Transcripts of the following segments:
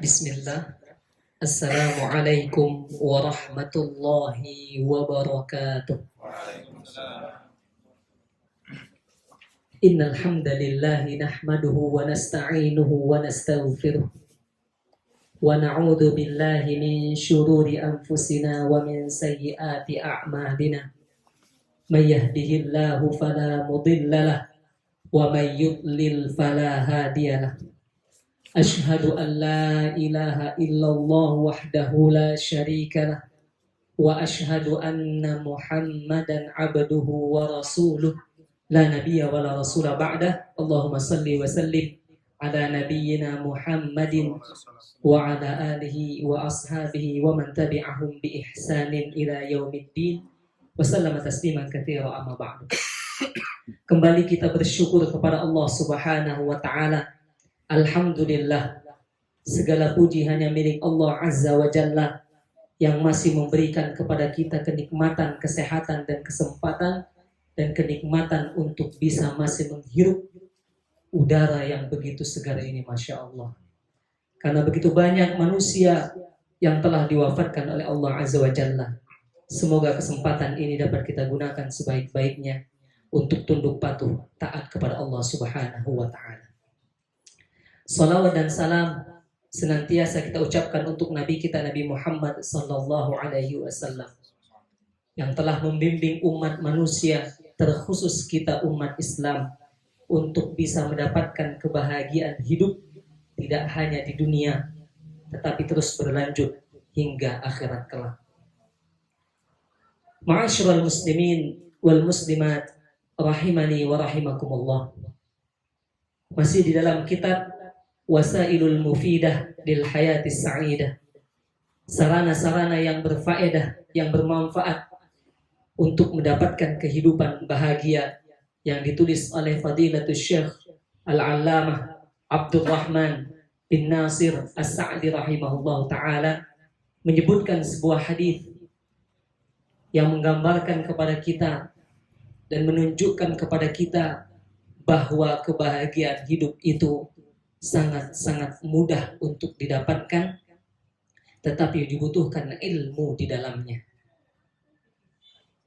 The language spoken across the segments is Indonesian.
Bismillah. Assalamualaikum warahmatullahi wabarakatuh. Innal hamdalillah nahmaduhu wa nasta'inuhu wa nastaghfiruh wa na'udzu billahi min shururi anfusina wa min sayyiati a'malina. May yahdihillahu fala mudilla lahu wa may yudlil fala hadiya lahu. Ashhadu an la ilaha illallah wahdahu la syarika lah wa ashhadu anna Muhammadan abduhu wa rasuluh la nabiyya wa la rasula ba'dah. Allahumma salli wa sallim ala nabiyyina Muhammadin wa ala alihi wa ashabihi wa man tabi'ahum bi ihsanin ila yaumiddin wa sallama tasliman katsira amma ba'du. Kembali kita bersyukur kepada Allah Subhanahu wa taala. Alhamdulillah, segala puji hanya milik Allah Azza wa Jalla yang masih memberikan kepada kita kenikmatan, kesehatan dan kesempatan dan kenikmatan untuk bisa masih menghirup udara yang begitu segar ini, Masya Allah. Karena begitu banyak manusia yang telah diwafatkan oleh Allah Azza wa Jalla. Semoga kesempatan ini dapat kita gunakan sebaik-baiknya untuk tunduk patuh taat kepada Allah Subhanahu wa ta'ala. Salawat dan salam senantiasa kita ucapkan untuk Nabi kita Nabi Muhammad sallallahu alaihi wasallam yang telah membimbing umat manusia, terkhusus kita umat Islam, untuk bisa mendapatkan kebahagiaan hidup tidak hanya di dunia tetapi terus berlanjut hingga akhirat kelak. Ma'asyiral muslimin wal muslimat rahimani wa rahimakumullah. Masih di dalam kitab Wasailul Mufidah lil Hayatis Sa'idah, sarana-sarana yang berfaedah, yang bermanfaat untuk mendapatkan kehidupan bahagia, yang ditulis oleh Fadilatul Syekh Al-Allamah Abdurrahman bin Nasir As-Sa'di rahimahullah ta'ala, menyebutkan sebuah hadis yang menggambarkan kepada kita dan menunjukkan kepada kita bahwa kebahagiaan hidup itu sangat-sangat mudah untuk didapatkan, tetapi dibutuhkan ilmu di dalamnya.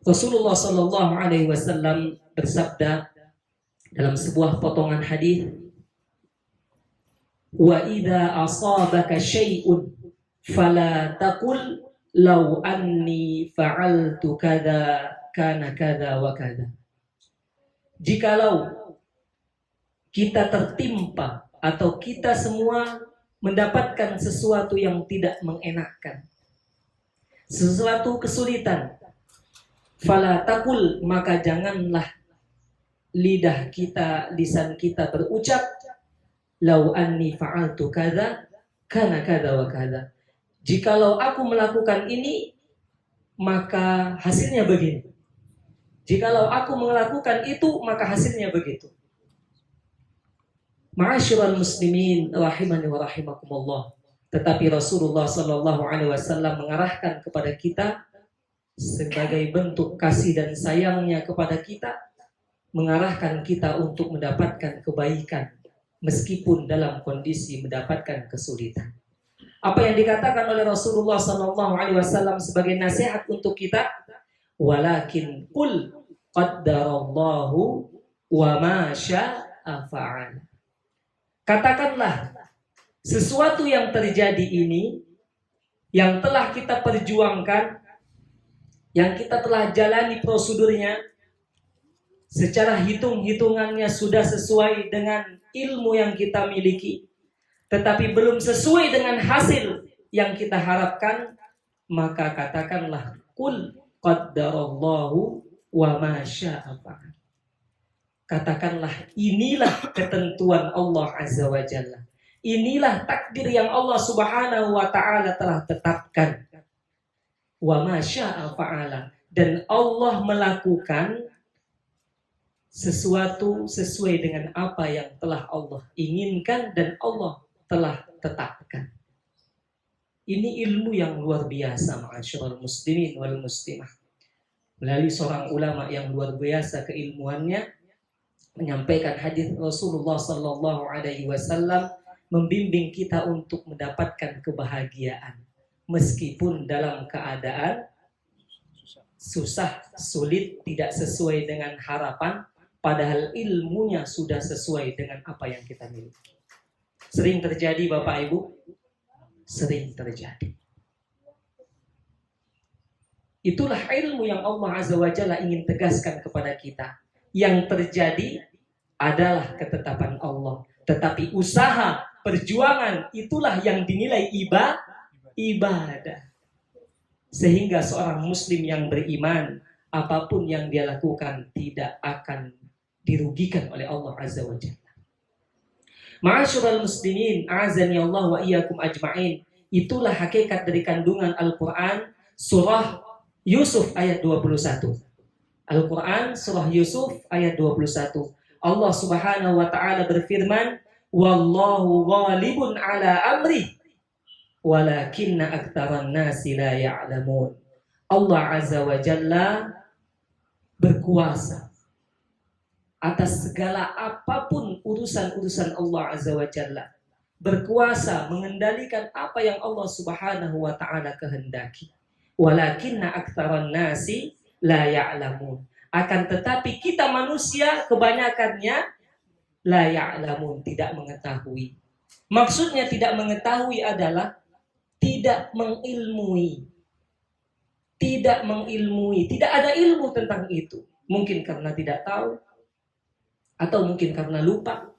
Rasulullah sallallahu alaihi wasallam bersabda dalam sebuah potongan hadis, "Wa idza asabaka syai'un fala taqul law anni fa'altu kadza kana kadza wa kadza." Jikalau kita tertimpa atau kita semua mendapatkan sesuatu yang tidak mengenakkan, sesuatu kesulitan, fala taqul, maka janganlah lidah kita, lisan kita berucap, lau anni fa'altu kadza kana kadza wa kadza. Jikalau aku melakukan ini, maka hasilnya begini. Jikalau aku melakukan itu, maka hasilnya begitu. Ma'asyiral muslimin rahimani wa rahimakumullah. Tetapi Rasulullah sallallahu alaihi wasallam mengarahkan kepada kita sebagai bentuk kasih dan sayangnya kepada kita, mengarahkan kita untuk mendapatkan kebaikan meskipun dalam kondisi mendapatkan kesulitan. Apa yang dikatakan oleh Rasulullah sallallahu alaihi wasallam sebagai nasihat untuk kita? Walakin qul qaddarallahu wa ma syaa fa'al. Katakanlah, sesuatu yang terjadi ini, yang telah kita perjuangkan, yang kita telah jalani prosedurnya, secara hitung-hitungannya sudah sesuai dengan ilmu yang kita miliki, tetapi belum sesuai dengan hasil yang kita harapkan, maka katakanlah, qul qaddarallahu wa ma syaa fa'al. Katakanlah, inilah ketentuan Allah Azza wa Jalla. Inilah takdir yang Allah Subhanahu wa ta'ala telah tetapkan. Wa ma syaa fa'ala. Dan Allah melakukan sesuatu sesuai dengan apa yang telah Allah inginkan dan Allah telah tetapkan. Ini ilmu yang luar biasa, ma'asyiral muslimin wal muslimah. Melalui seorang ulama yang luar biasa keilmuannya, menyampaikan hadis Rasulullah sallallahu alaihi wasallam, membimbing kita untuk mendapatkan kebahagiaan meskipun dalam keadaan susah, sulit, tidak sesuai dengan harapan, padahal ilmunya sudah sesuai dengan apa yang kita miliki. Sering terjadi Bapak Ibu? Sering terjadi. Itulah ilmu yang Allah Azza wa Jalla ingin tegaskan kepada kita. Yang terjadi adalah ketetapan Allah. Tetapi usaha, perjuangan, itulah yang dinilai ibadah. Sehingga seorang muslim yang beriman, apapun yang dia lakukan tidak akan dirugikan oleh Allah Azza wa Jalla. Ma'asyiral muslimin, a'azani Allah wa iyyakum ajma'in. Itulah hakikat dari kandungan Al-Quran, surah Yusuf ayat 21. Al-Quran surah Yusuf ayat 21. Allah Subhanahu wa taala berfirman, "Wallahu ghalibun ala amri, walakinna aktsaran nasi la ya'lamun." Allah Azza wa Jalla berkuasa atas segala apapun urusan-urusan Allah Azza wa Jalla. Berkuasa mengendalikan apa yang Allah Subhanahu wa taala kehendaki. Walakinna aktsaran nasi la ya'lamun. Akan tetapi kita manusia kebanyakannya la ya'lamun, tidak mengetahui. Maksudnya tidak mengetahui adalah tidak mengilmui. Tidak mengilmui, tidak ada ilmu tentang itu. Mungkin karena tidak tahu atau mungkin karena lupa.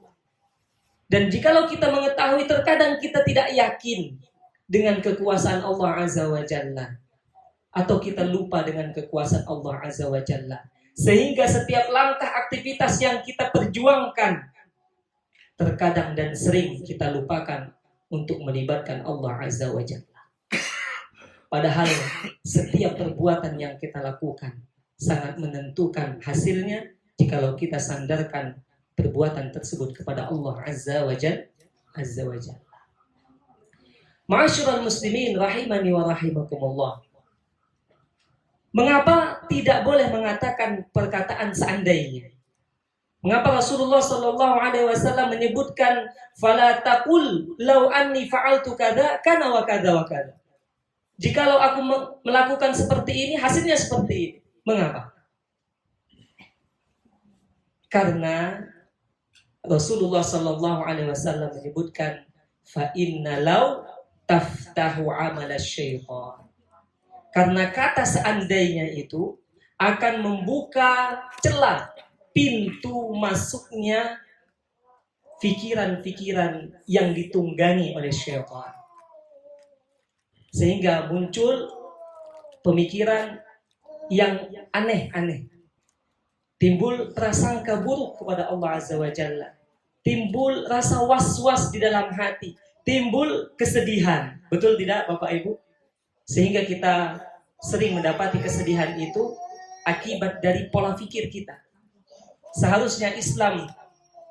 Dan jikalau kita mengetahui, terkadang kita tidak yakin dengan kekuasaan Allah Azza wa Jalla. Atau kita lupa dengan kekuasaan Allah Azza wa Jalla. Sehingga setiap langkah aktivitas yang kita perjuangkan, terkadang dan sering kita lupakan untuk melibatkan Allah Azza wa Jalla. Padahal setiap perbuatan yang kita lakukan sangat menentukan hasilnya jikalau kita sandarkan perbuatan tersebut kepada Allah Azza wa Jalla. Ma'asyiral muslimin rahimani wa rahimakumullah. Mengapa tidak boleh mengatakan perkataan seandainya? Mengapa Rasulullah sallallahu alaihi wasallam menyebutkan fala taqul law anni fa'altu kadza kana wa kadza wa kadza. Jikalau aku melakukan seperti ini, hasilnya seperti ini. Mengapa? Karena Rasulullah sallallahu alaihi wasallam menyebutkan fa inna law taftahu amala syaitan. Karena kata seandainya itu akan membuka celah pintu masuknya pikiran-pikiran yang ditunggangi oleh syaitan. Sehingga muncul pemikiran yang aneh-aneh. Timbul prasangka buruk kepada Allah Azza wa Jalla. Timbul rasa was-was di dalam hati. Timbul kesedihan. Betul tidak Bapak Ibu? Sehingga kita sering mendapati kesedihan itu akibat dari pola pikir kita. Seharusnya Islam,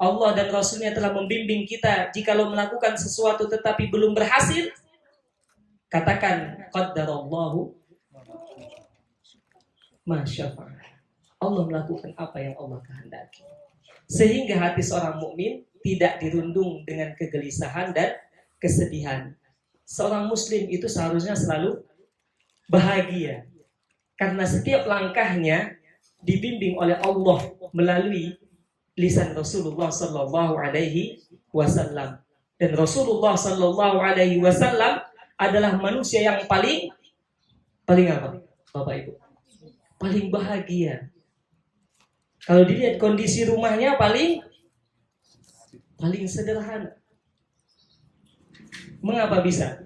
Allah dan Rasulnya telah membimbing kita, jikalau melakukan sesuatu tetapi belum berhasil, katakan qaddarallahu ma syaa. Allah melakukan apa yang Allah kehendaki. Sehingga hati seorang mukmin tidak dirundung dengan kegelisahan dan kesedihan. Seorang muslim itu seharusnya selalu bahagia. Karena setiap langkahnya dibimbing oleh Allah melalui lisan Rasulullah sallallahu alaihi wasallam. Dan Rasulullah sallallahu alaihi wasallam adalah manusia yang paling apa? Bapak Ibu. Paling bahagia. Kalau dilihat kondisi rumahnya paling sederhana. Mengapa bisa?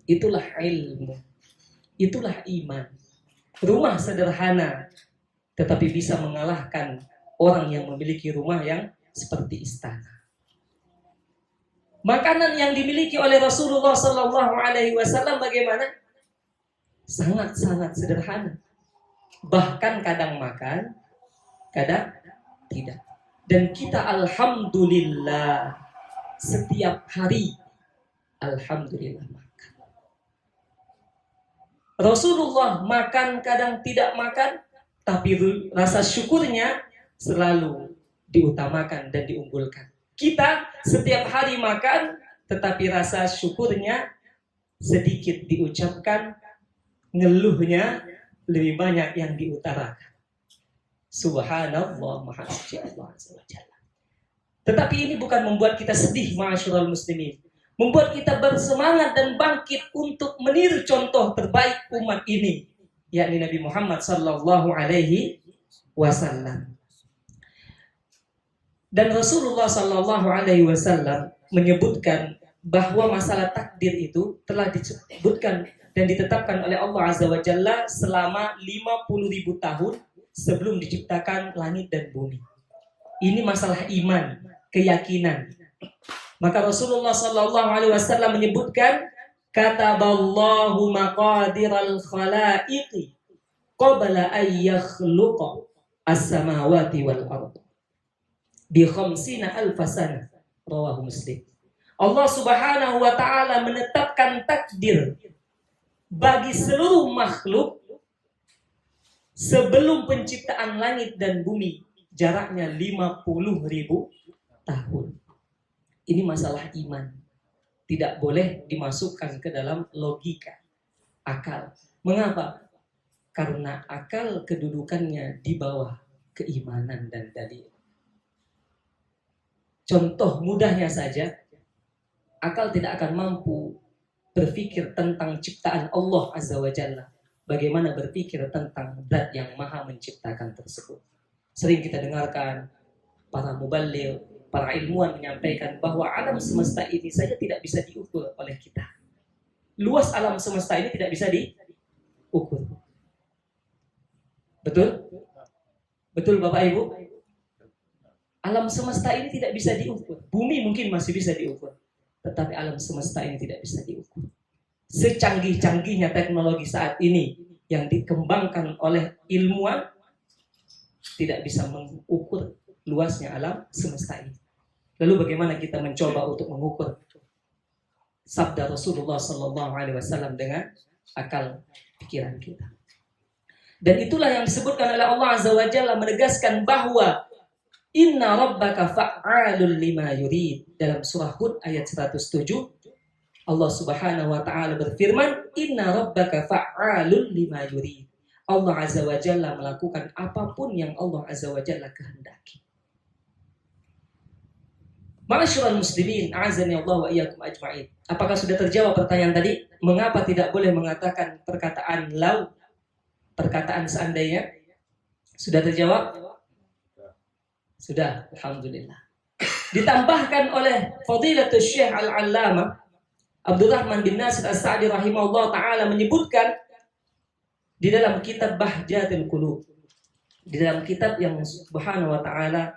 Itulah ilmu. Itulah iman. Rumah sederhana tetapi bisa mengalahkan orang yang memiliki rumah yang seperti istana. Makanan yang dimiliki oleh Rasulullah sallallahu alaihi wasallam bagaimana? Sangat-sangat sederhana. Bahkan kadang makan, kadang tidak. Dan kita alhamdulillah setiap hari alhamdulillah makan. Rasulullah makan kadang tidak makan, tapi rasa syukurnya selalu diutamakan dan diunggulkan. Kita setiap hari makan, tetapi rasa syukurnya sedikit diucapkan, ngeluhnya lebih banyak yang diutarakan. Subhanallah, maha suci Allah Azza wa Jalla. Tetapi ini bukan membuat kita sedih, ma'asyiral muslimin. Membuat kita bersemangat dan bangkit untuk meniru contoh terbaik umat ini, yakni Nabi Muhammad sallallahu alaihi wasallam. Dan Rasulullah sallallahu alaihi wasallam menyebutkan bahwa masalah takdir itu telah disebutkan dan ditetapkan oleh Allah Azza wa Jalla selama 50.000 tahun sebelum diciptakan langit dan bumi. Ini masalah iman, keyakinan. Maka Rasulullah sallallahu alaihi wasallam menyebutkan, kataballahu maqadiral khalaiqi qabla an yakhluqa as-samawati wal ardh bi 50,000 sana. Rawahu Muslim. Allah Subhanahu wa taala menetapkan takdir bagi seluruh makhluk sebelum penciptaan langit dan bumi, jaraknya 50.000 tahun. Ini masalah iman. Tidak boleh dimasukkan ke dalam logika, akal. Mengapa? Karena akal kedudukannya di bawah keimanan dan dalil. Contoh mudahnya saja, akal tidak akan mampu berpikir tentang ciptaan Allah Azza wa Jalla. Bagaimana berpikir tentang zat yang maha menciptakan tersebut. Sering kita dengarkan para muballigh, para ilmuwan menyampaikan bahwa alam semesta ini saja tidak bisa diukur oleh kita. Luas alam semesta ini tidak bisa diukur. Betul? Betul Bapak Ibu? Alam semesta ini tidak bisa diukur. Bumi mungkin masih bisa diukur, tetapi alam semesta ini tidak bisa diukur. Secanggih-canggihnya teknologi saat ini yang dikembangkan oleh ilmuwan tidak bisa mengukur luasnya alam semesta ini. Lalu bagaimana kita mencoba untuk mengukur sabda Rasulullah sallallahu alaihi wasallam dengan akal pikiran kita? Dan itulah yang disebutkan oleh Allah Azza wa Jalla menegaskan bahwa inna rabbaka fa'alul lima yurid. Dalam surah Hud ayat 107, Allah Subhanahu wa taala berfirman, inna rabbaka fa'alul lima yurid. Allah Azza wa Jalla melakukan apapun yang Allah Azza wa Jalla kehendaki. Ma'asyiral muslimin, a'azani Allah wa iyyakum ajma'in. Apakah sudah terjawab pertanyaan tadi? Mengapa tidak boleh mengatakan perkataan lau, perkataan seandainya? Sudah terjawab? Sudah, alhamdulillah. Ditambahkan oleh Fadilatul Syekh Al-Allamah Abdurrahman bin Nasir As-Sa'di rahimahullah ta'ala menyebutkan di dalam kitab Bahjatul Qulub, di dalam kitab yang subhanahu wa ta'ala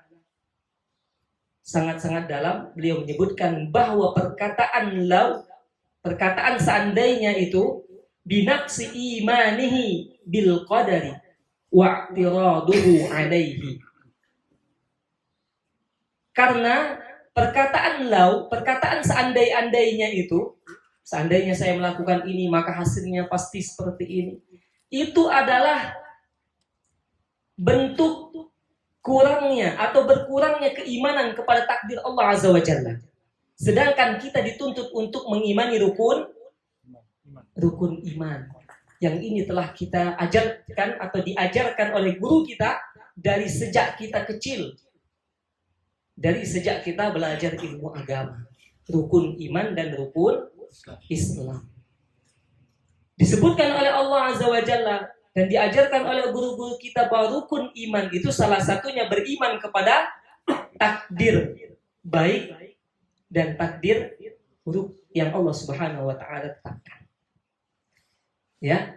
sangat-sangat dalam, beliau menyebutkan bahwa perkataan lau, perkataan seandainya itu binaqsi imanihi bil qadari wa'tiraduhu alaihi. Karena perkataan lau, perkataan seandai-andainya itu, seandainya saya melakukan ini maka hasilnya pasti seperti ini, itu adalah bentuk kurangnya atau berkurangnya keimanan kepada takdir Allah Azza wa Jalla. Sedangkan kita dituntut untuk mengimani rukun iman. Yang ini telah kita ajarkan atau diajarkan oleh guru kita dari sejak kita kecil. Dari sejak kita belajar ilmu agama. Rukun iman dan rukun Islam. Disebutkan oleh Allah Azza wa Jalla dan diajarkan oleh guru-guru kita bahwa rukun iman itu salah satunya beriman kepada takdir baik dan takdir buruk yang Allah Subhanahu wa taala tetapkan. Ya.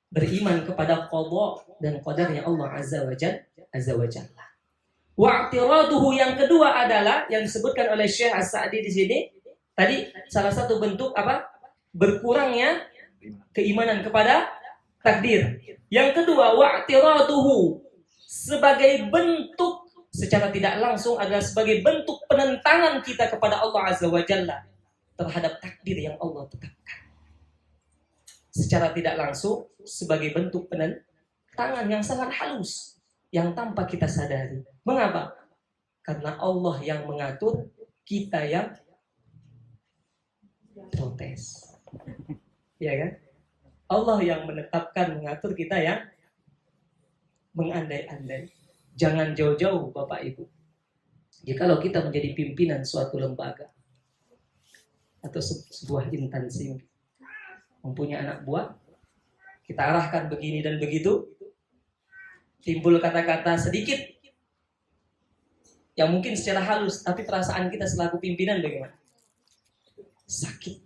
Beriman kepada qada dan qadarnya Allah Azza wa Jalla. Wa'tiraduhu yang kedua adalah yang disebutkan oleh Syekh As-Sa'di di sini. Tadi salah satu bentuk apa? Berkurangnya keimanan kepada takdir. Yang kedua, wa'tiraduhu sebagai bentuk secara tidak langsung adalah sebagai bentuk penentangan kita kepada Allah Azza wa Jalla terhadap takdir yang Allah tetapkan. Secara tidak langsung sebagai bentuk penentangan yang sangat halus yang tanpa kita sadari. Mengapa? Karena Allah yang mengatur, kita yang protes. Ya kan? Allah yang menetapkan, mengatur, kita yang mengandai-andai. Jangan jauh-jauh Bapak Ibu. Jikalau kita menjadi pimpinan suatu lembaga atau sebuah instansi, mempunyai anak buah, kita arahkan begini dan begitu, timbul kata-kata sedikit yang mungkin secara halus, tapi perasaan kita selaku pimpinan bagaimana? Sakit.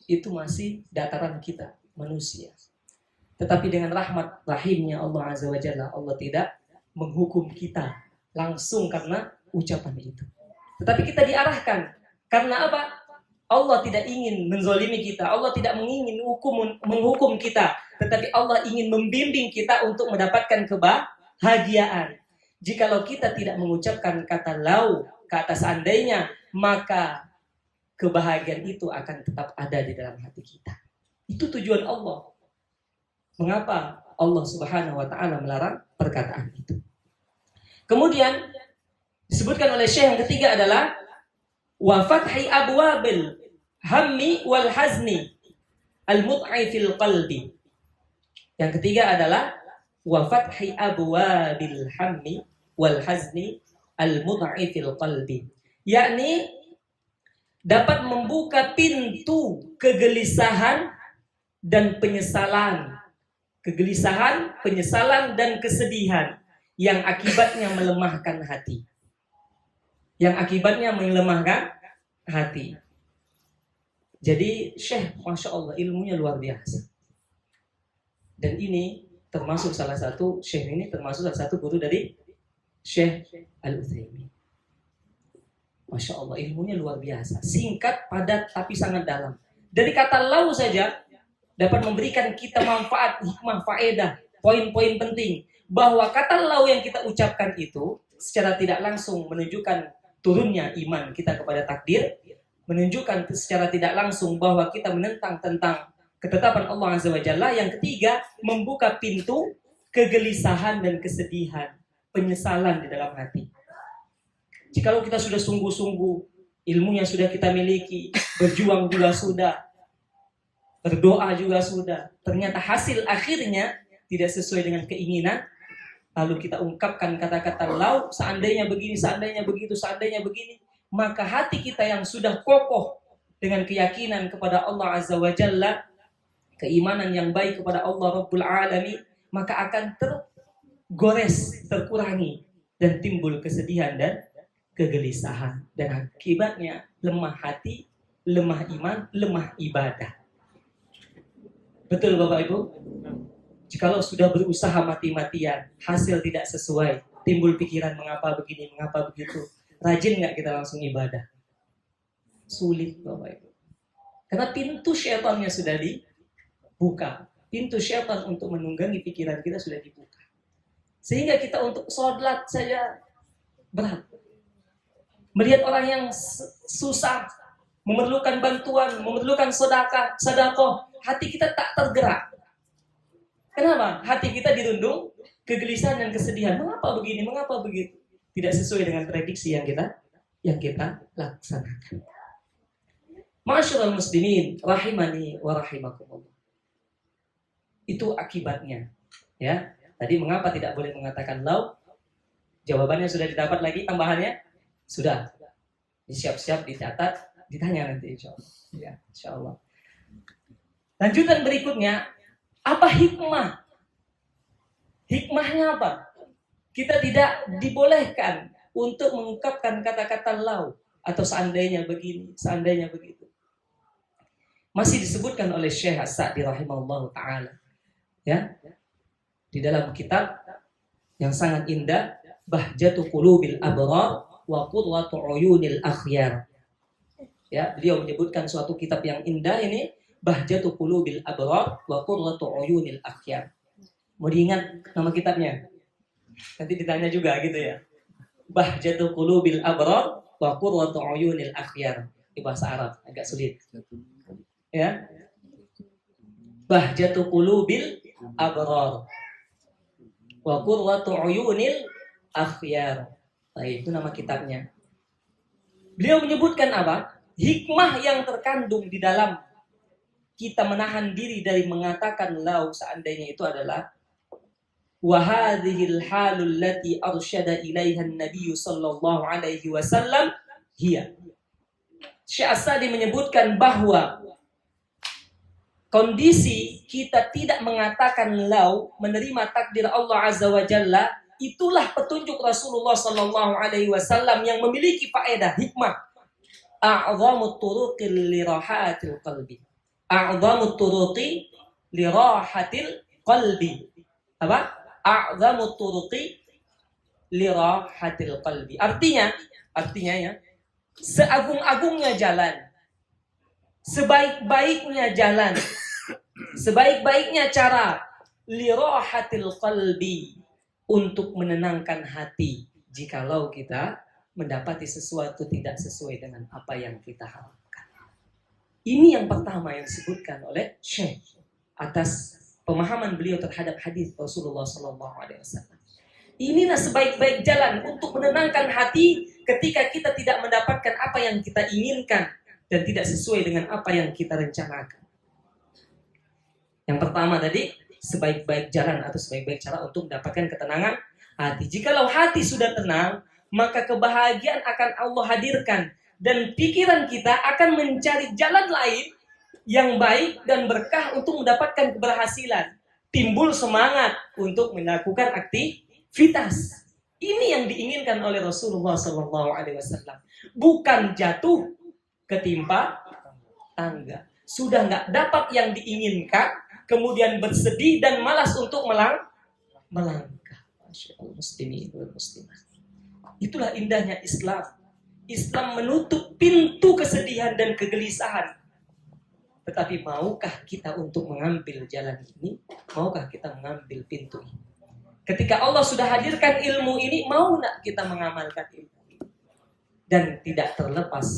Itu masih dataran kita, manusia. Tetapi dengan rahmat rahimnya Allah Azza wa Jalla, Allah tidak menghukum kita langsung karena ucapan itu. Tetapi kita diarahkan. Karena apa? Allah tidak ingin menzolimi kita. Allah tidak ingin menghukum kita. Tetapi Allah ingin membimbing kita untuk mendapatkan kebahagiaan. Jikalau kita tidak mengucapkan kata lau, kata seandainya, maka kebahagiaan itu akan tetap ada di dalam hati kita. Itu tujuan Allah. Mengapa Allah Subhanahu wa Ta'ala melarang perkataan itu? Kemudian disebutkan oleh Syekh yang ketiga adalah wa fathi abwabil hammi wal hazni al-mut'i fil qalbi. Yang ketiga adalah wa fathi abwabil hammi wal hazni al-mut'i fil qalbi. Yakni dapat membuka pintu kegelisahan dan penyesalan. Kegelisahan, penyesalan dan kesedihan yang akibatnya melemahkan hati. Yang akibatnya melemahkan hati. Jadi Syekh, Masya Allah, ilmunya luar biasa. Dan ini termasuk salah satu, Syekh ini termasuk salah satu guru dari Syekh Al-Utsaimin. Masya Allah, ilmunya luar biasa. Singkat, padat, tapi sangat dalam. Dari kata lau saja dapat memberikan kita manfaat, hikmah, faedah, poin-poin penting. Bahwa kata lau yang kita ucapkan itu secara tidak langsung menunjukkan turunnya iman kita kepada takdir, menunjukkan secara tidak langsung bahwa kita menentang tentang ketetapan Allah Azza wa Jalla. Yang ketiga, membuka pintu kegelisahan dan kesedihan, penyesalan di dalam hati. Jikalau kita sudah sungguh-sungguh, ilmunya sudah kita miliki, berjuang juga sudah, berdoa juga sudah, ternyata hasil akhirnya tidak sesuai dengan keinginan, lalu kita ungkapkan kata-kata lau, seandainya begini, seandainya begitu, seandainya begini, maka hati kita yang sudah kokoh dengan keyakinan kepada Allah Azza wa Jalla, keimanan yang baik kepada Allah Rabbul Alamin, maka akan tergores, terkurangi, dan timbul kesedihan dan kegelisahan. Dan akibatnya lemah hati, lemah iman, lemah ibadah. Betul Bapak Ibu? Jikalau sudah berusaha mati-matian, hasil tidak sesuai, timbul pikiran mengapa begini, mengapa begitu, rajin nggak kita langsung ibadah? Sulit Bapak Ibu. Karena pintu syaitannya sudah dibuka. Pintu syaitan untuk menunggangi pikiran kita sudah dibuka. Sehingga kita untuk sholat saja berat. Melihat orang yang susah, memerlukan bantuan, memerlukan sedekah, hati kita tak tergerak. Kenapa? Hati kita dirundung kegelisahan dan kesedihan. Mengapa begini? Mengapa begitu? Tidak sesuai dengan prediksi yang kita laksanakan. Ma'asyiral muslimin rahimani wa rahimakumullah. Itu akibatnya. Ya. Tadi mengapa tidak boleh mengatakan lau? Jawabannya sudah didapat lagi, tambahannya sudah. Siap-siap dicatat, ditanya nanti insyaallah. Ya, insyaallah. Lanjutan berikutnya, apa hikmah? Hikmahnya apa? Kita tidak dibolehkan untuk mengungkapkan kata-kata lau atau seandainya begini, seandainya begitu. Masih disebutkan oleh Syekh As-Sa'di rahimahullah ta'ala. Ya. Di dalam kitab yang sangat indah, Bahjatu Qulubil Abrar wa Qurratu Uyunil Akhyar. Ya, beliau menyebutkan suatu kitab yang indah ini, Bahjatu Qulubil Abrar wa Qurratu Uyunil Akhyar. Mau diingat nama kitabnya? Nanti ditanya juga gitu ya. Bahjatu Qulubil Abrar wa Qurratu Uyunil Akhyar. Di bahasa Arab agak sulit. Ya. Bahjatu Qulubil Abrar wa Qurratu Uyunil Akhyar. Baik, itu nama kitabnya. Beliau menyebutkan apa? Hikmah yang terkandung di dalam kita menahan diri dari mengatakan lau seandainya itu adalah wa hadhil halul lati arsyada ilaiha an-nabiy sallallahu alaihi wasallam hiya. Syekh As-Sa'di menyebutkan bahwa kondisi kita tidak mengatakan lau, menerima takdir Allah Azza wa Jalla, itulah petunjuk Rasulullah sallallahu alaihi wasallam yang memiliki faedah hikmah. A'dhamut turuqi lirahatil qalbi. A'dhamut turuqi lirahatil qalbi. Apa? A'dhamut turuqi lirahatil qalbi. Artinya ya, seagung-agungnya jalan, sebaik-baiknya jalan, sebaik-baiknya cara lirahatil qalbi, untuk menenangkan hati jikalau kita mendapati sesuatu tidak sesuai dengan apa yang kita harapkan. Ini yang pertama yang disebutkan oleh Syekh atas pemahaman beliau terhadap hadis Rasulullah SAW. Inilah sebaik-baik jalan untuk menenangkan hati ketika kita tidak mendapatkan apa yang kita inginkan dan tidak sesuai dengan apa yang kita rencanakan. Yang pertama tadi, sebaik-baik jalan atau sebaik-baik cara untuk mendapatkan ketenangan hati. Jikalau hati sudah tenang, maka kebahagiaan akan Allah hadirkan dan pikiran kita akan mencari jalan lain yang baik dan berkah untuk mendapatkan keberhasilan. Timbul semangat untuk melakukan aktivitas. Ini yang diinginkan oleh Rasulullah SAW. Bukan jatuh ketimpa tangga. Sudah nggak dapat yang diinginkan, kemudian bersedih dan malas untuk melangkah. Masya Allah, muslimin wal muslimat. Itulah indahnya Islam. Islam menutup pintu kesedihan dan kegelisahan. Tetapi maukah kita untuk mengambil jalan ini? Maukah kita mengambil pintu ini? Ketika Allah sudah hadirkan ilmu ini, mau nak kita mengamalkan ilmu ini? Dan tidak terlepas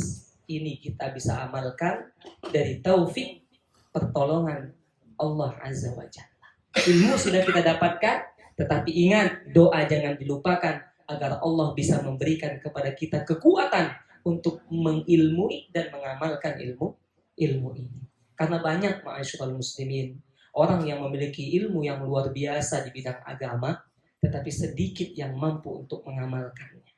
ini kita bisa amalkan dari taufik pertolongan Allah Azza wa Jalla. Ilmu sudah kita dapatkan, tetapi ingat, doa jangan dilupakan agar Allah bisa memberikan kepada kita kekuatan untuk mengilmui dan mengamalkan ilmu ini. Karena banyak ma'asyiral muslimin, orang yang memiliki ilmu yang luar biasa di bidang agama, tetapi sedikit yang mampu untuk mengamalkannya.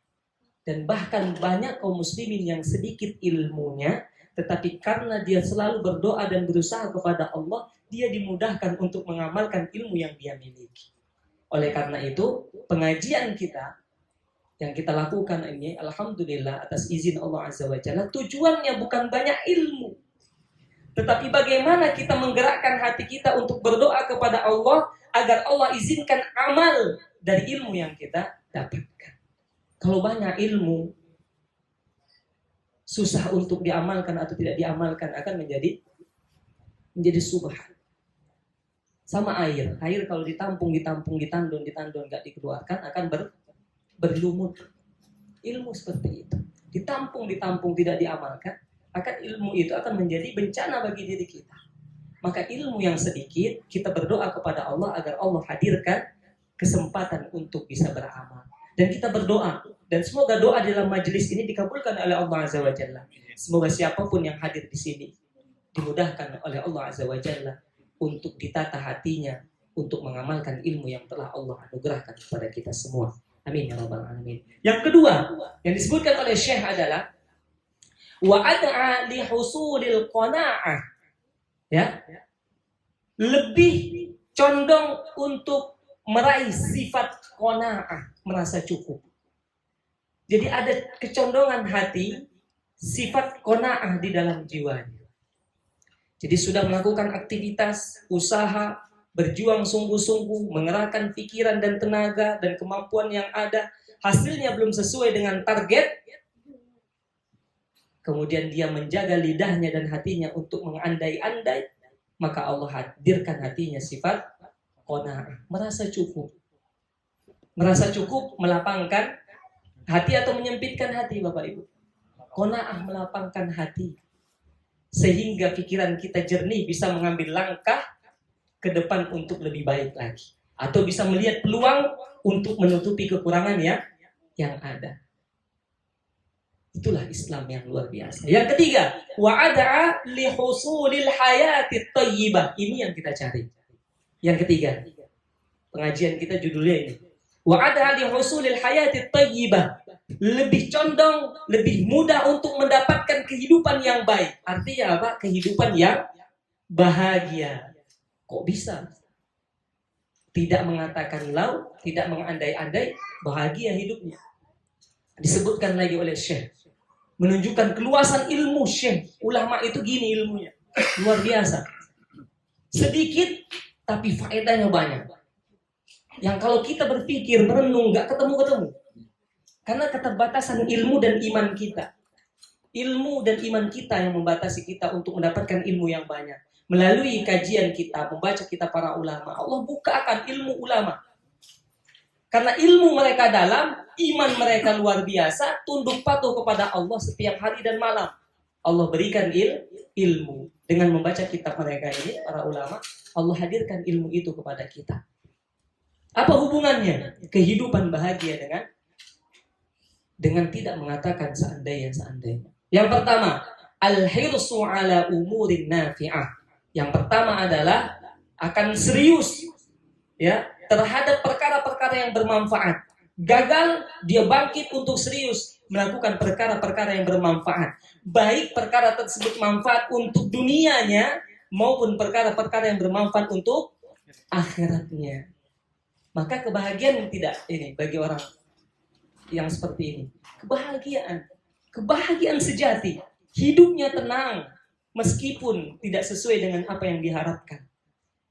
Dan bahkan banyak kaum muslimin yang sedikit ilmunya, tetapi karena dia selalu berdoa dan berusaha kepada Allah, dia dimudahkan untuk mengamalkan ilmu yang dia miliki. Oleh karena itu, pengajian kita yang kita lakukan ini, alhamdulillah atas izin Allah Azza wa Jalla, tujuannya bukan banyak ilmu, tetapi bagaimana kita menggerakkan hati kita untuk berdoa kepada Allah agar Allah izinkan amal dari ilmu yang kita dapatkan. Kalau banyak ilmu, susah untuk diamalkan atau tidak diamalkan akan menjadi subhat. Sama air kalau ditandun nggak dikeluarkan akan berlumut. Ilmu seperti itu, ditampung tidak diamalkan, akan ilmu itu akan menjadi bencana bagi diri kita. Maka ilmu yang sedikit kita berdoa kepada Allah agar Allah hadirkan kesempatan untuk bisa beramal. Dan kita berdoa, dan semoga doa dalam majelis ini dikabulkan oleh Allah Azza wa Jalla. Semoga siapapun yang hadir di sini dimudahkan oleh Allah Azza wa Jalla untuk ditata hatinya untuk mengamalkan ilmu yang telah Allah anugerahkan kepada kita semua. Amin ya rabbal alamin. Yang kedua yang disebutkan oleh Syekh adalah wa ad'a li husulil qanaah. Ya. Lebih condong untuk meraih sifat qanaah, merasa cukup. Jadi ada kecondongan hati sifat qanaah di dalam jiwanya. Jadi sudah melakukan aktivitas, usaha, berjuang sungguh-sungguh, mengerahkan pikiran dan tenaga dan kemampuan yang ada, hasilnya belum sesuai dengan target. Kemudian dia menjaga lidahnya dan hatinya untuk mengandai-andai, maka Allah hadirkan hatinya sifat qanaah, merasa cukup. Merasa cukup melapangkan hati atau menyempitkan hati, Bapak Ibu. Qanaah melapangkan hati. Sehingga pikiran kita jernih, bisa mengambil langkah ke depan untuk lebih baik lagi. Atau bisa melihat peluang untuk menutupi kekurangan yang ada. Itulah Islam yang luar biasa. Yang ketiga, wa'ada'a li husulil hayati thayyibah. Ini yang kita cari. Yang ketiga, pengajian kita judulnya ini. Wa'ada'a li husulil hayati thayyibah. Lebih condong, lebih mudah untuk mendapatkan kehidupan yang baik. Artinya apa? Kehidupan yang bahagia. Kok bisa? Tidak mengatakan lau, tidak mengandai-andai, bahagia hidupnya. Disebutkan lagi oleh Syekh, menunjukkan keluasan ilmu Syekh. Ulama itu gini ilmunya, luar biasa. Sedikit tapi faedahnya banyak. Yang kalau kita berpikir, merenung, nggak ketemu-ketemu. Karena keterbatasan ilmu dan iman kita. Ilmu dan iman kita yang membatasi kita untuk mendapatkan ilmu yang banyak. Melalui kajian kita, membaca kita para ulama, Allah bukakan ilmu ulama. Karena ilmu mereka dalam, iman mereka luar biasa, tunduk patuh kepada Allah setiap hari dan malam. Allah berikan ilmu. Dengan membaca kitab mereka ini, para ulama, Allah hadirkan ilmu itu kepada kita. Apa hubungannya? Kehidupan bahagia dengan tidak mengatakan seandainya. Yang pertama, al-hirsu ala umurin nafi'ah. Yang pertama adalah akan serius ya terhadap perkara-perkara yang bermanfaat. Gagal, dia bangkit untuk serius melakukan perkara-perkara yang bermanfaat. Baik perkara tersebut manfaat untuk dunianya maupun perkara-perkara yang bermanfaat untuk akhiratnya. Maka kebahagiaan tidak ini bagi orang yang seperti ini. Kebahagiaan sejati. Hidupnya tenang meskipun tidak sesuai dengan apa yang diharapkan.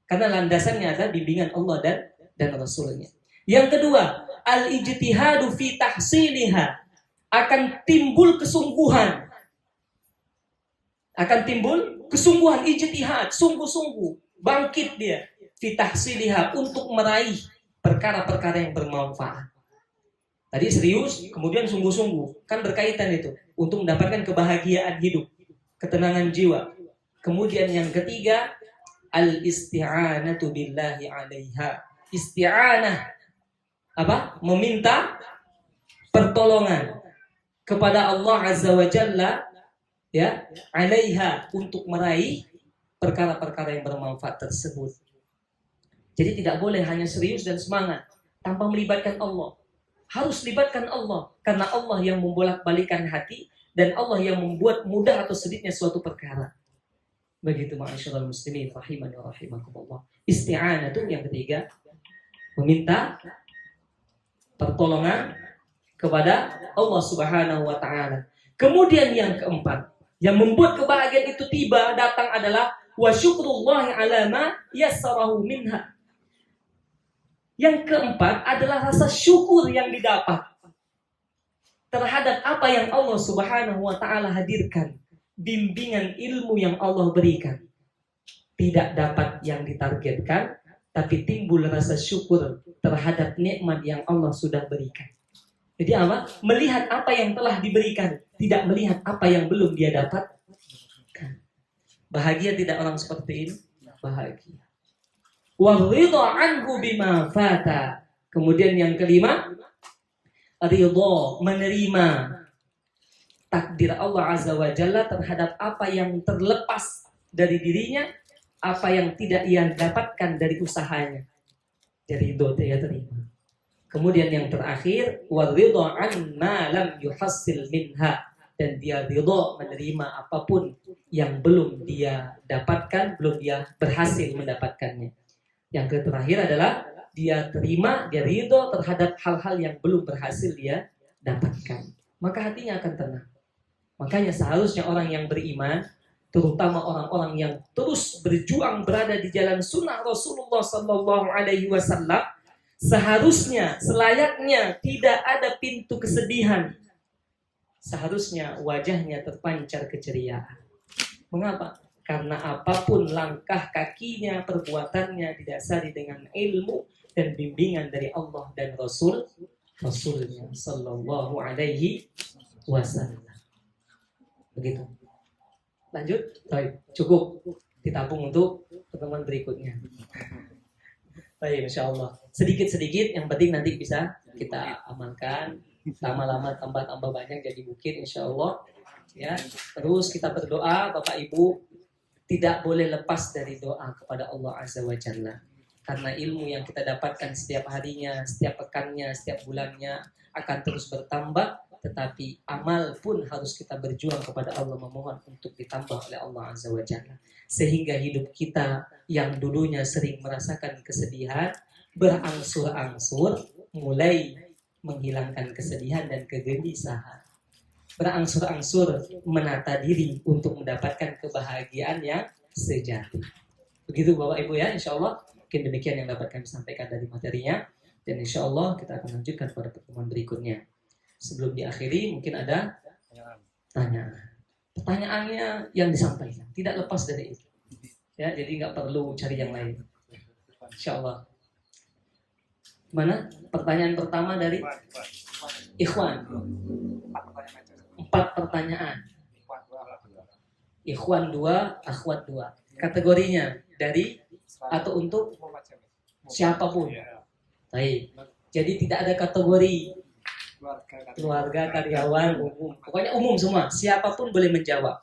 Karena landasannya adalah bimbingan Allah dan Rasulnya. Yang kedua, al-ijtihadu fi tahsiliha. Akan timbul kesungguhan. Ijtihad, sungguh-sungguh. Bangkit dia. Fi tahsiliha, untuk meraih perkara-perkara yang bermanfaat. Tadi serius, kemudian sungguh-sungguh. Kan berkaitan itu. Untuk mendapatkan kebahagiaan hidup. Ketenangan jiwa. Kemudian yang ketiga, al-isti'anatu billahi 'alaiha. Isti'anah apa? Meminta pertolongan kepada Allah Azza wa Jalla ya, 'alaiha, untuk meraih perkara-perkara yang bermanfaat tersebut. Jadi tidak boleh hanya serius dan semangat tanpa melibatkan Allah. Harus libatkan Allah karena Allah yang membolak-balikan hati dan Allah yang membuat mudah atau sulitnya suatu perkara. Begitu ma'asyiral muslimin rahimani wa rahimakumullah. Isti'anah itu yang ketiga, meminta pertolongan kepada Allah Subhanahu wa taala. Kemudian yang keempat, yang membuat kebahagiaan itu tiba datang adalah wa syukrullahi ala ma yassarahu minha. Yang keempat adalah rasa syukur yang didapat terhadap apa yang Allah Subhanahu wa taala hadirkan, bimbingan ilmu yang Allah berikan. Tidak dapat yang ditargetkan, tapi timbul rasa syukur terhadap nikmat yang Allah sudah berikan. Jadi apa? Melihat apa yang telah diberikan, tidak melihat apa yang belum dia dapat. Bahagia tidak orang seperti ini? Bahagia. Wa ridha anhu bima fata. Kemudian yang kelima, ridha, menerima takdir Allah Azza wa Jalla terhadap apa yang terlepas dari dirinya, apa yang tidak ia dapatkan dari usahanya. Jadi ridha dia terima. Kemudian yang terakhir, wa ridha an ma lam yuhassil minha, dan dia ridha menerima apapun yang belum dia dapatkan, belum dia berhasil mendapatkannya. Yang terakhir adalah dia terima, dia ridha terhadap hal-hal yang belum berhasil dia dapatkan. Maka hatinya akan tenang. Makanya seharusnya orang yang beriman, terutama orang-orang yang terus berjuang berada di jalan sunnah Rasulullah Sallallahu Alaihi Wasallam, seharusnya, selayaknya tidak ada pintu kesedihan. Seharusnya wajahnya terpancar keceriaan. Mengapa? Karena apapun langkah kakinya, perbuatannya didasari dengan ilmu dan bimbingan dari Allah dan Rasulnya Sallallahu Alaihi Wasallam. Begitu. Lanjut? Baik, cukup ditabung untuk pertemuan berikutnya. Baik, insya Allah. Sedikit-sedikit, yang penting nanti bisa kita amalkan. lama-lama tambah banyak jadi bukit insya Allah ya. Terus kita berdoa Bapak Ibu, tidak boleh lepas dari doa kepada Allah Azza wa Jalla, karena ilmu yang kita dapatkan setiap harinya, setiap pekannya, setiap bulannya akan terus bertambah, tetapi amal pun harus kita berjuang kepada Allah, memohon untuk ditambah oleh Allah Azza wa Jalla, sehingga hidup kita yang dulunya sering merasakan kesedihan berangsur-angsur mulai menghilangkan kesedihan dan kegelisahan, berangsur-angsur menata diri untuk mendapatkan kebahagiaan yang sejati. Begitu Bapak Ibu ya, insya Allah. Mungkin demikian yang dapat kami sampaikan dari materinya, dan insya Allah kita akan lanjutkan pada pertemuan berikutnya. Sebelum diakhiri mungkin ada tanyaan. Pertanyaannya yang disampaikan tidak lepas dari itu ya, jadi nggak perlu cari yang lain insya Allah. Mana pertanyaan pertama dari Ikhwan? 4 pertanyaan. Ikhwan 2, akhwat 2. Kategorinya dari atau untuk siapapun. Baik. Jadi tidak ada kategori keluarga, karyawan, umum. Pokoknya umum semua. Siapapun boleh menjawab.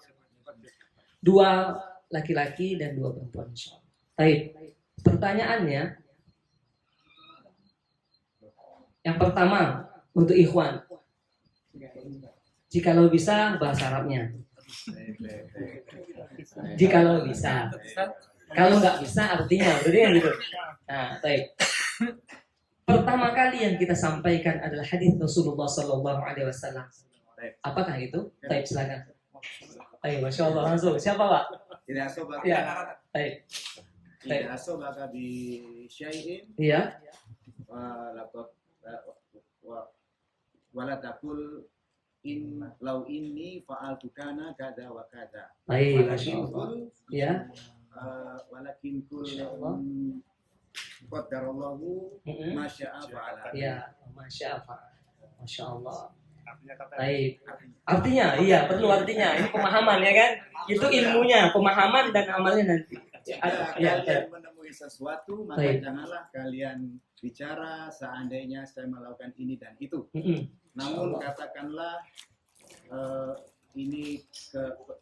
2 laki-laki dan 2 perempuan. Baik. Pertanyaannya, yang pertama untuk Ikhwan. Jikalau bisa bahasa Arabnya. Jikalau bisa. Kalau nggak bisa artinya, berarti kan gitu. Nah, baik. Pertama kali yang kita sampaikan adalah hadis Rasulullah Sallallahu Alaihi Wasallam. Apakah itu? Baik, silakan. Baik, masya Allah langsung. Siapa Pak? Tidak asobaka. Ya. Baik. Tidak asobaka bi syai'in. Iya. Wala taqul lau inni fa'altu kana kada wa kada. Baik, masya Allah. Ya. Walakin kul qadarallahu ma syaa fa'ala. Ya, masya Allah. Masya Allah. Baik. Artinya, iya perlu artinya. Ini pemahaman ya kan? Itu ilmunya, pemahaman dan amalnya nanti. Ya, kalian menemui sesuatu, maka baik. Janganlah kalian bicara seandainya saya melakukan ini dan itu. Namun katakanlah ini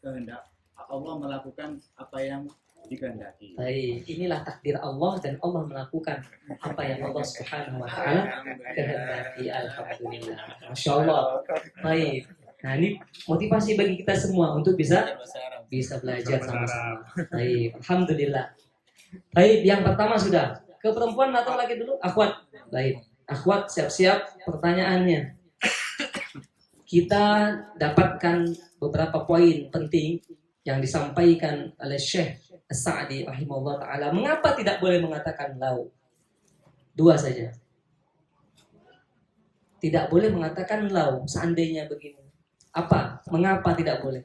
kehendak Allah melakukan apa yang dikehendaki. Baik, inilah takdir Allah dan Allah melakukan apa yang Allah Subhanahu wa taala kehendaki. Alhamdulillah. Masya Allah. Baik. Nah, ini motivasi bagi kita semua untuk bisa belajar sama-sama. Baik, alhamdulillah. Baik, yang pertama sudah. Ke perempuan atau lagi dulu? Akhwat. Baik. Akhwat siap-siap pertanyaannya. Kita dapatkan beberapa poin penting yang disampaikan oleh Syekh As-Sa'di rahimahullah ta'ala. Mengapa tidak boleh mengatakan lau? 2 saja. Tidak boleh mengatakan lau seandainya begini. Apa? Mengapa tidak boleh?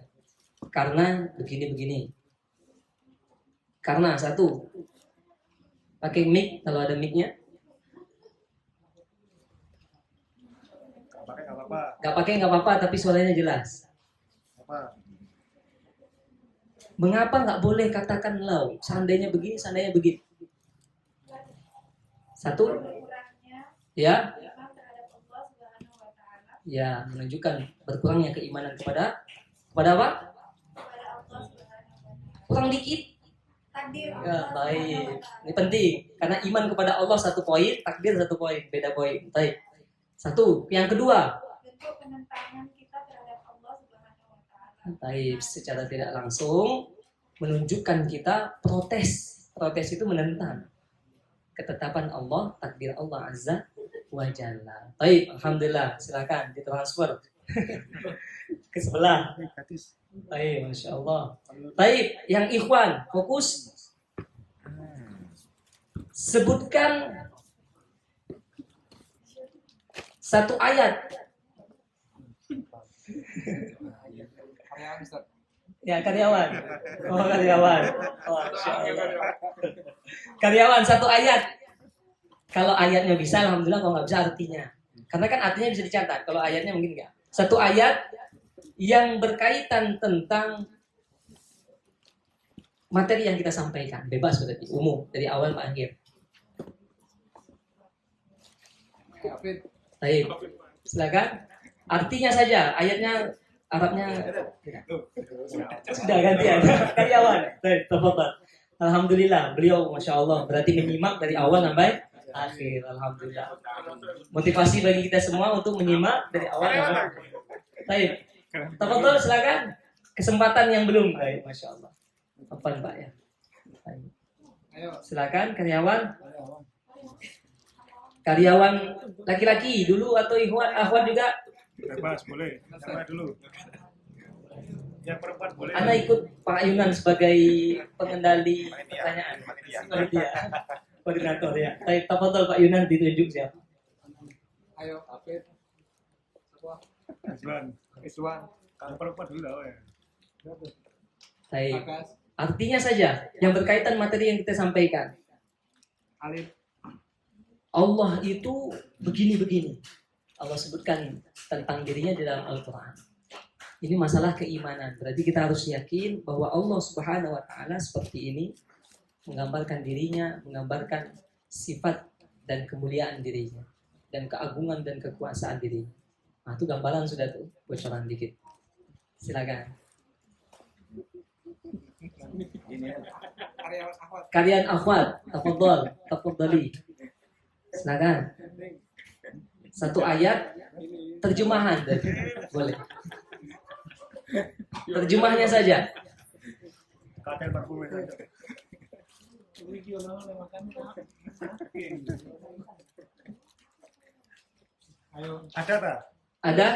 Karena begini-begini. Karena 1, pakai mic kalau ada micnya. Gak pakai nggak apa-apa, tapi suaranya jelas. Mengapa nggak boleh katakan lau? Seandainya begini, seandainya begitu. 1, ya, ya menunjukkan berkurangnya keimanan kepada apa? Kurang dikit. Ya, baik. Ini penting karena iman kepada Allah 1 poin, takdir 1 poin, beda poin. Baik. 1. Yang kedua, penentangan kita terhadap Allah Subhanahu wa taala. baik, secara tidak langsung menunjukkan kita protes. Protes itu menentang ketetapan Allah, takdir Allah Azza wa Jalla. Baik, alhamdulillah. Silakan ditransfer ke sebelah. Baik, masya Allah. Baik, yang ikhwan fokus. Sebutkan 1 ayat. Ya, karyawan. Oh, karyawan. Oh, karyawan 1 ayat. Kalau ayatnya bisa, alhamdulillah. Kalau nggak bisa, artinya. Karena kan artinya bisa dicatat. Kalau ayatnya mungkin nggak. 1 ayat yang berkaitan tentang materi yang kita sampaikan. Bebas berarti, umum. Dari awal ke akhir. Baik. Silakan. Artinya saja, ayatnya Arabnya sudah gantian. Karyawan. Baik, tafadhal. Alhamdulillah, beliau Masya Allah berarti menyimak dari awal sampai akhir. Alhamdulillah. Motivasi bagi kita semua untuk menyimak dari awal sampai akhir. Baik, tafadhal silakan. Kesempatan yang belum. Baik, Masya Allah. Apa Pak ya? Baik. Silakan karyawan. Karyawan laki-laki dulu atau ikhwan, akhwat juga? Bebas, boleh. Sama dulu. Yang perempuan boleh. Anda ikut Pak Yunan sebagai pengendali pertanyaan. Panitia. Koordinator ya. Baik, tafadhol Pak Yunan ditunjuk siapa? Ayo, Afid. Iswan. Yang perempuan dulu lah ya. Baik. Bagas. Artinya saja yang berkaitan materi yang kita sampaikan. Alif. Allah itu begini-begini. Allah sebutkan tentang dirinya di dalam Al-Quran. Ini masalah keimanan. Berarti kita harus yakin bahwa Allah Subhanahu wa Ta'ala seperti ini, menggambarkan dirinya, menggambarkan sifat dan kemuliaan dirinya, dan keagungan dan kekuasaan dirinya. Nah, itu gambaran sudah tuh, bocoran dikit. Silakan. Karyawan akhwat. Kalian akhwat, tafadhali. Silakan. Satu ayat terjemahan boleh. Terjemahnya saja. Kakek parfumnya saja. Ayo. Ada tak? Ada?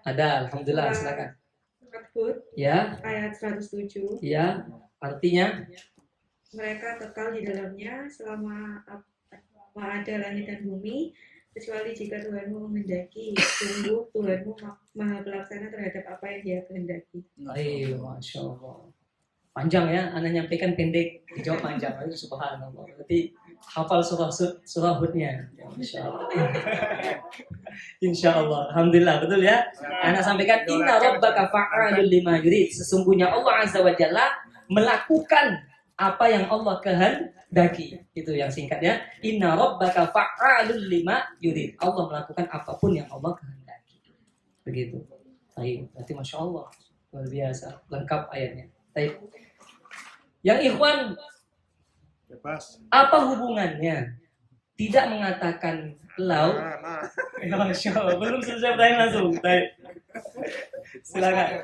Ada, alhamdulillah, silakan. Surat Hud Ya, ayat 107, ya. Artinya mereka kekal di dalamnya selama ada langit dan bumi, kecuali jika Tuhanmu menghendaki. Sungguh Tuhanmu maha pelaksana terhadap apa yang Dia kehendaki. ayo, Masya Allah. Panjang ya, Anda nyampaikan pendek, dijawab panjang. Ayo, subhanallah. Berarti hafal surah Hudnya. Ya, Masya Allah. Insya Allah. Alhamdulillah, betul ya. Anda sampaikan, inna rabbaka fa'alul lima yurid. Sesungguhnya Allah Azza wa Jalla melakukan apa yang Allah kehendaki. Itu yang singkatnya. Inna rabbaka fa'alul lima yurid. Allah melakukan apapun yang Allah kehendaki. Begitu. Baik, berarti Masya Allah. Luar biasa. Lengkap ayatnya. Baik. Yang ikhwan, Bebas. apa hubungannya? Tidak mengatakan lau. Masya Allah, belum selesai pertanyaan langsung. Baik. Silakan.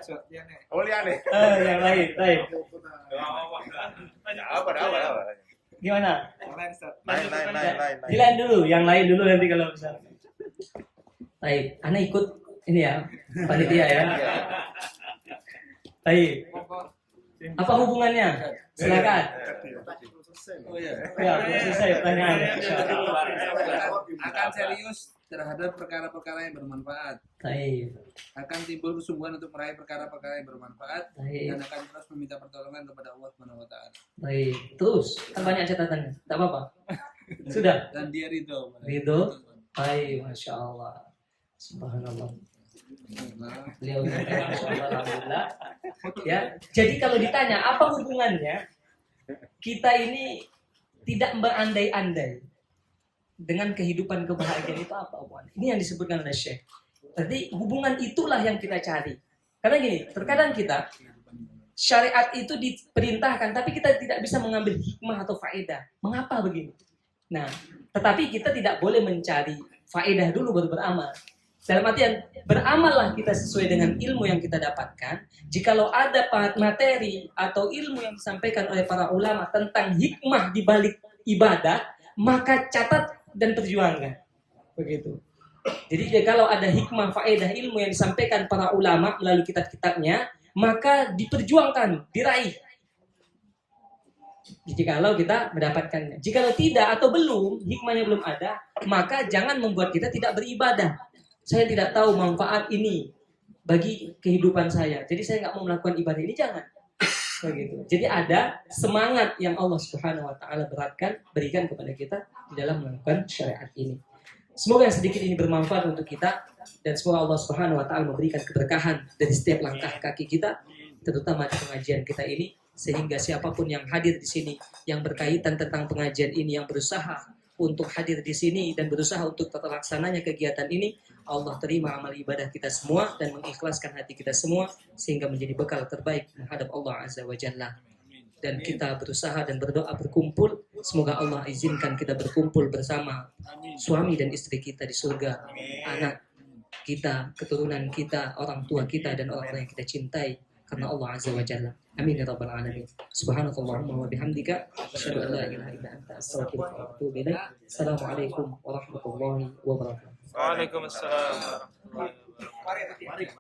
Oh, lihat nih. Yang lain, baik. Apa? Gimana? Lain. Dilain dulu, yang lain dulu nanti kalau bisa. Baik, Anda ikut ini ya, panitia ya. Baik. Apa hubungannya? Silakan. Oh iya. Ya, belum selesai pertanyaannya. Akan serius terhadap perkara-perkara yang bermanfaat. Baik, Akan timbul kesungguhan untuk meraih perkara-perkara yang bermanfaat baik, dan akan terus meminta pertolongan kepada Allah Subhanahu wa taala. baik. Terus, kan banyak catatannya. Tak apa-apa. Sudah. Dan dia ridho. Ridho? Baik, Masya Allah. Subhanallah. Beliau Masya Allah, alhamdulillah. Ya, jadi kalau ditanya apa hubungannya, kita ini tidak berandai-andai dengan kehidupan kebahagiaan itu apa hubungannya? Ini yang disebutkan oleh Syekh. Jadi hubungan itulah yang kita cari. Karena gini, terkadang kita syariat itu diperintahkan, tapi kita tidak bisa mengambil hikmah atau faedah. Mengapa begini? Nah, tetapi kita tidak boleh mencari faedah dulu baru beramal. Dalam artian, beramallah kita sesuai dengan ilmu yang kita dapatkan. Jikalau ada materi atau ilmu yang disampaikan oleh para ulama tentang hikmah di balik ibadah, maka catat dan perjuangkan. Begitu. Jadi kalau ada hikmah, faedah, ilmu yang disampaikan para ulama melalui kitab-kitabnya, maka diperjuangkan, diraih. Jikalau kita mendapatkannya. Jikalau tidak atau belum, hikmahnya belum ada, maka jangan membuat kita tidak beribadah. Saya tidak tahu manfaat ini bagi kehidupan saya. Jadi saya nggak mau melakukan ibadah ini, jangan. Begitu. Jadi ada semangat yang Allah Subhanahu wa Ta'ala berikan kepada kita di dalam melakukan syariat ini. Semoga yang sedikit ini bermanfaat untuk kita dan semoga Allah Subhanahu wa Ta'ala memberikan keberkahan dari setiap langkah kaki kita, terutama di pengajian kita ini, sehingga siapapun yang hadir di sini yang berkaitan tentang pengajian ini, yang berusaha untuk hadir di sini dan berusaha untuk terlaksananya kegiatan ini. Allah terima amal ibadah kita semua dan mengikhlaskan hati kita semua sehingga menjadi bekal terbaik menghadap Allah Azza wa Jalla. Dan kita berusaha dan berdoa berkumpul, semoga Allah izinkan kita berkumpul bersama suami dan istri kita di surga, anak kita, keturunan kita, orang tua kita, dan orang-orang yang kita cintai karena Allah Azza wa Jalla. Amin ya rabbal alamin. Subhanakallahumma wa bihamdika asyhadu an la ilaha illa anta astaghfiruka wa atubu ilaik. Assalamualaikum warahmatullahi wabarakatuh. Waalaikumsalam warahmatullahi wabarakatuh.